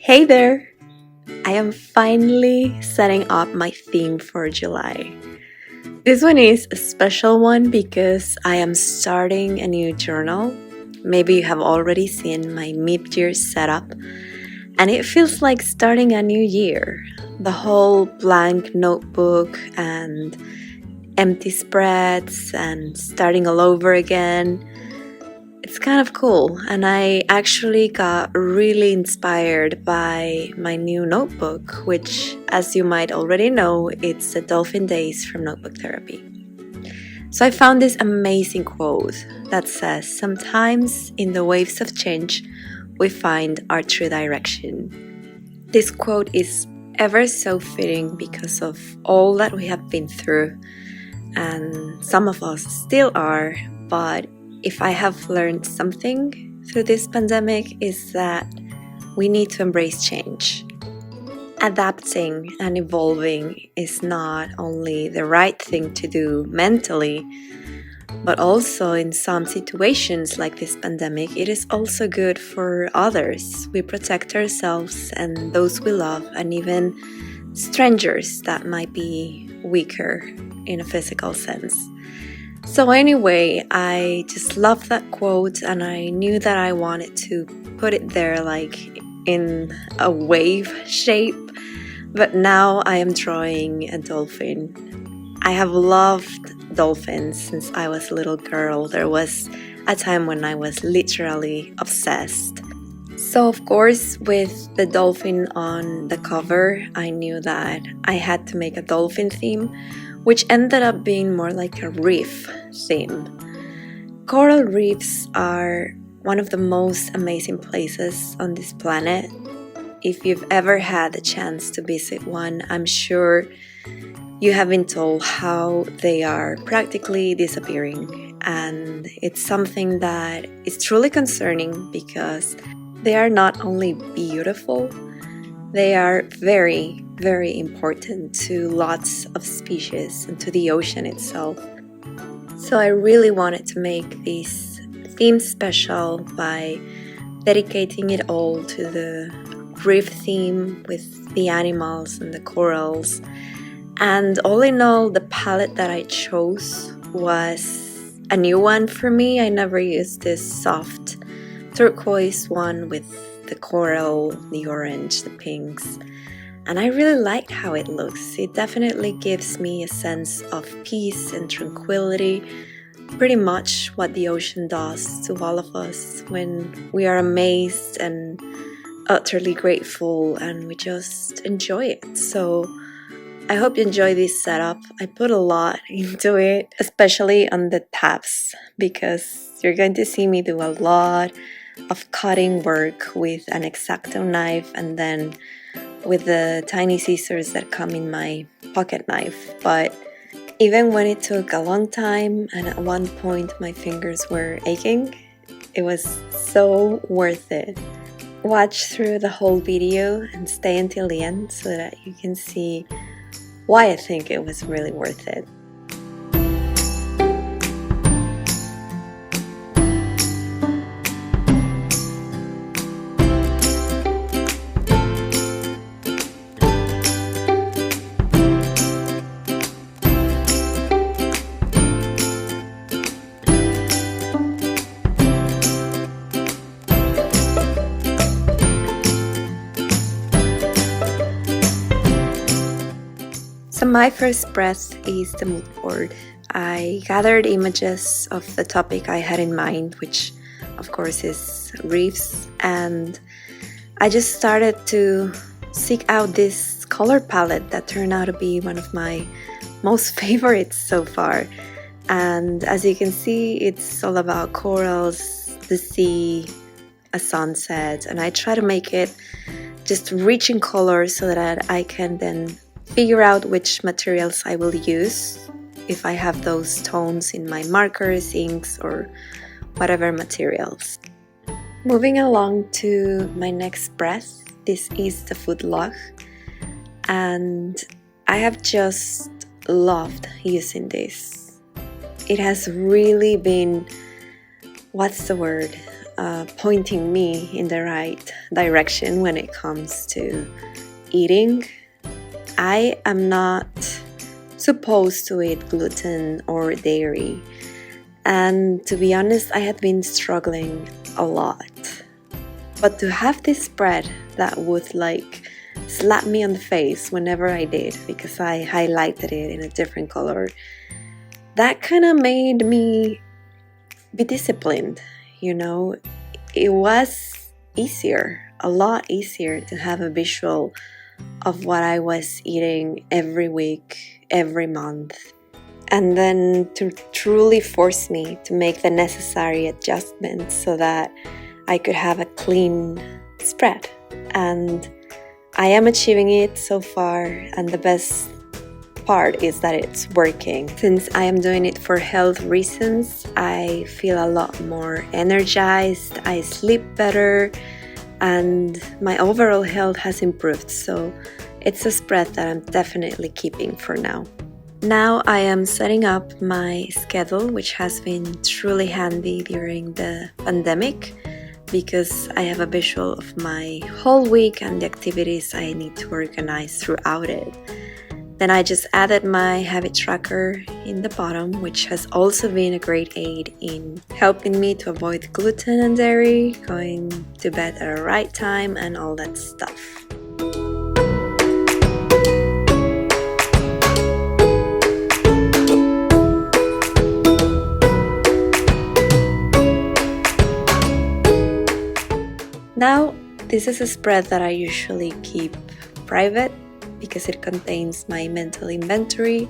Hey there! I am finally setting up my theme for July. This one is a special one because I am starting a new journal. Maybe you have already seen my mid-year setup, and it feels like starting a new year. The whole blank notebook and empty spreads and starting all over again. It's kind of cool, and I actually got really inspired by my new notebook, which, as you might already know, it's the Dolphin Days from Notebook Therapy. So I found this amazing quote that says, "Sometimes in the waves of change, we find our true direction." This quote is ever so fitting because of all that we have been through, and some of us still are, but if I have learned something through this pandemic is that we need to embrace change. Adapting and evolving is not only the right thing to do mentally, but also in some situations like this pandemic, it is also good for others. We protect ourselves and those we love, and even strangers that might be weaker in a physical sense. So anyway, I just loved that quote, and I knew that I wanted to put it there like in a wave shape, but now I am drawing a dolphin. I have loved dolphins since I was a little girl. There was a time when I was literally obsessed. So of course, with the dolphin on the cover, I knew that I had to make a dolphin theme, which ended up being more like a reef theme. Coral reefs are one of the most amazing places on this planet. If you've ever had the chance to visit one, I'm sure you have been told how they are practically disappearing, and it's something that is truly concerning because they are not only beautiful, they are very, very important to lots of species and to the ocean itself. So I really wanted to make this theme special by dedicating it all to the reef theme with the animals and the corals. And all in all, the palette that I chose was a new one for me. I never used this soft turquoise one with the coral, the orange, the pinks, and I really liked how it looks. It definitely gives me a sense of peace and tranquility, pretty much what the ocean does to all of us when we are amazed and utterly grateful and we just enjoy it. So I hope you enjoy this setup. I put a lot into it, especially on the tabs, because you're going to see me do a lot of cutting work with an X-Acto knife and then with the tiny scissors that come in my pocket knife. But even when it took a long time and at one point my fingers were aching, it was so worth it. Watch through the whole video and stay until the end so that you can see why I think it was really worth it. So my first breath is the mood board. I gathered images of the topic I had in mind, which of course is reefs, and I just started to seek out this color palette that turned out to be one of my most favorites so far. And as you can see, it's all about corals, the sea, a sunset, and I try to make it just rich in color so that I can then figure out which materials I will use if I have those tones in my markers, inks, or whatever materials. Moving along to my next breath, this is the food log, and I have just loved using this. It has really been, what's the word? pointing me in the right direction when it comes to eating. I am not supposed to eat gluten or dairy, and to be honest, I had been struggling a lot. But to have this spread that would like slap me on the face whenever I did, because I highlighted it in a different color, that kind of made me be disciplined, you know. It was easier, a lot easier to have a visual of what I was eating every week, every month, and then to truly force me to make the necessary adjustments so that I could have a clean spread. And I am achieving it so far, and the best part is that it's working. Since I am doing it for health reasons, I feel a lot more energized, I sleep better, and my overall health has improved, so it's a spread that I'm definitely keeping for now. Now I am setting up my schedule, which has been truly handy during the pandemic, because I have a visual of my whole week and the activities I need to organize throughout it. Then I just added my habit tracker in the bottom, which has also been a great aid in helping me to avoid gluten and dairy, going to bed at the right time, and all that stuff. Now, this is a spread that I usually keep private, because it contains my mental inventory,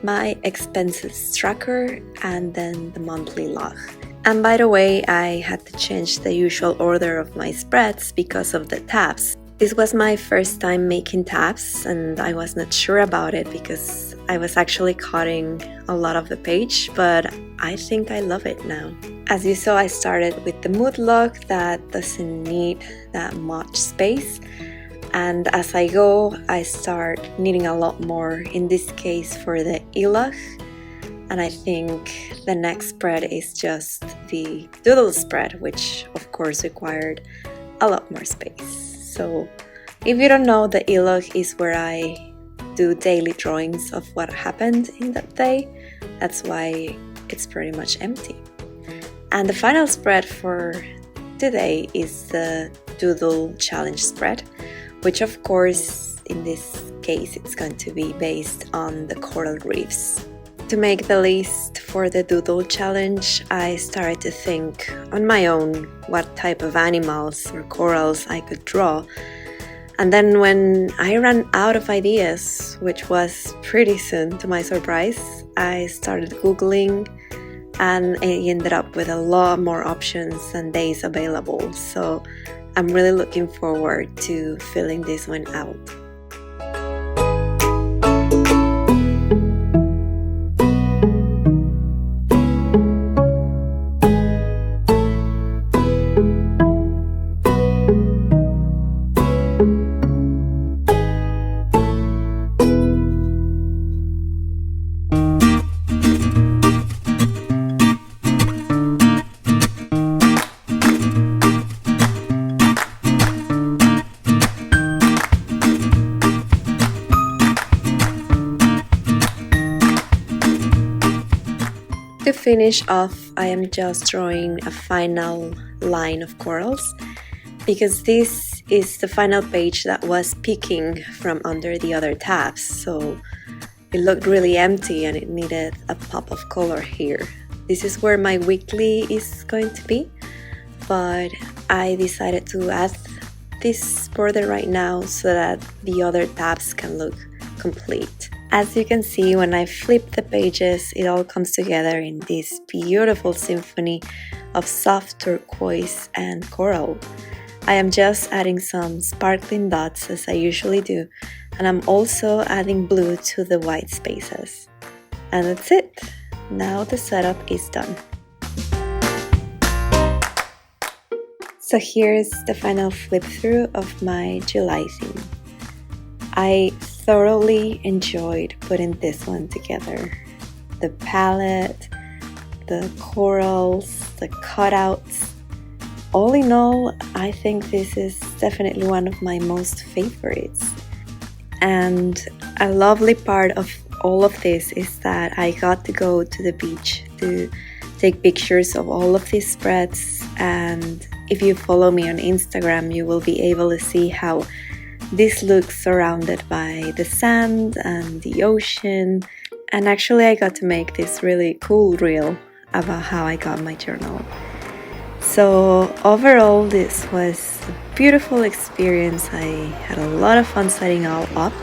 my expenses tracker, and then the monthly log. And by the way, I had to change the usual order of my spreads because of the tabs. This was my first time making tabs, and I was not sure about it because I was actually cutting a lot of the page, but I think I love it now. As you saw, I started with the mood log that doesn't need that much space. And as I go, I start needing a lot more, in this case for the e-log. And I think the next spread is just the Doodle Spread, which of course required a lot more space. So if you don't know, the e-log is where I do daily drawings of what happened in that day. That's why it's pretty much empty. And the final spread for today is the Doodle Challenge spread, which of course, in this case, it's going to be based on the coral reefs. To make the list for the Doodle Challenge, I started to think on my own what type of animals or corals I could draw. And then when I ran out of ideas, which was pretty soon to my surprise, I started Googling, and I ended up with a lot more options and days available. So I'm really looking forward to filling this one out. To finish off, I am just drawing a final line of corals, because this is the final page that was peeking from under the other tabs, so it looked really empty and it needed a pop of color here. This is where my weekly is going to be, but I decided to add this border right now so that the other tabs can look complete. As you can see, when I flip the pages, it all comes together in this beautiful symphony of soft turquoise and coral. I am just adding some sparkling dots as I usually do, and I'm also adding blue to the white spaces. And that's it! Now the setup is done. So here's the final flip through of my July theme. I thoroughly enjoyed putting this one together. The palette, the corals, the cutouts. all in all, I think this is definitely one of my most favorites. And a lovely part of all of this is that I got to go to the beach to take pictures of all of these spreads, and if you follow me on Instagram you will be able to see how this looks surrounded by the sand and the ocean. And actually I got to make this really cool reel about how I got my journal. So overall this was a beautiful experience. I had a lot of fun setting all up,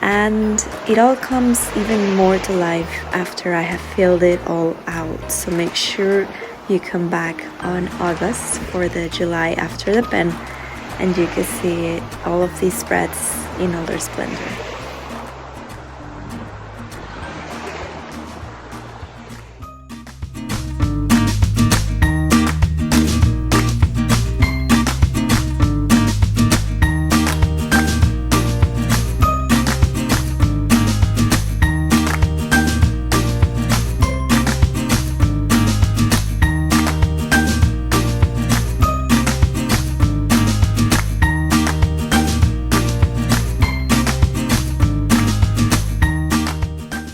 and it all comes even more to life after I have filled it all out. So make sure you come back on August for the July After the Pen, and you can see all of these spreads in all their splendor.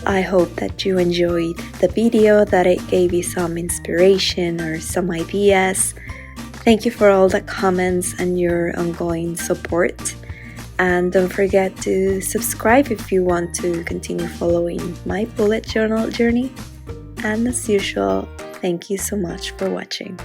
I hope that you enjoyed the video, that it gave you some inspiration or some ideas. Thank you for all the comments and your ongoing support. And don't forget to subscribe if you want to continue following my bullet journal journey. And as usual, thank you so much for watching.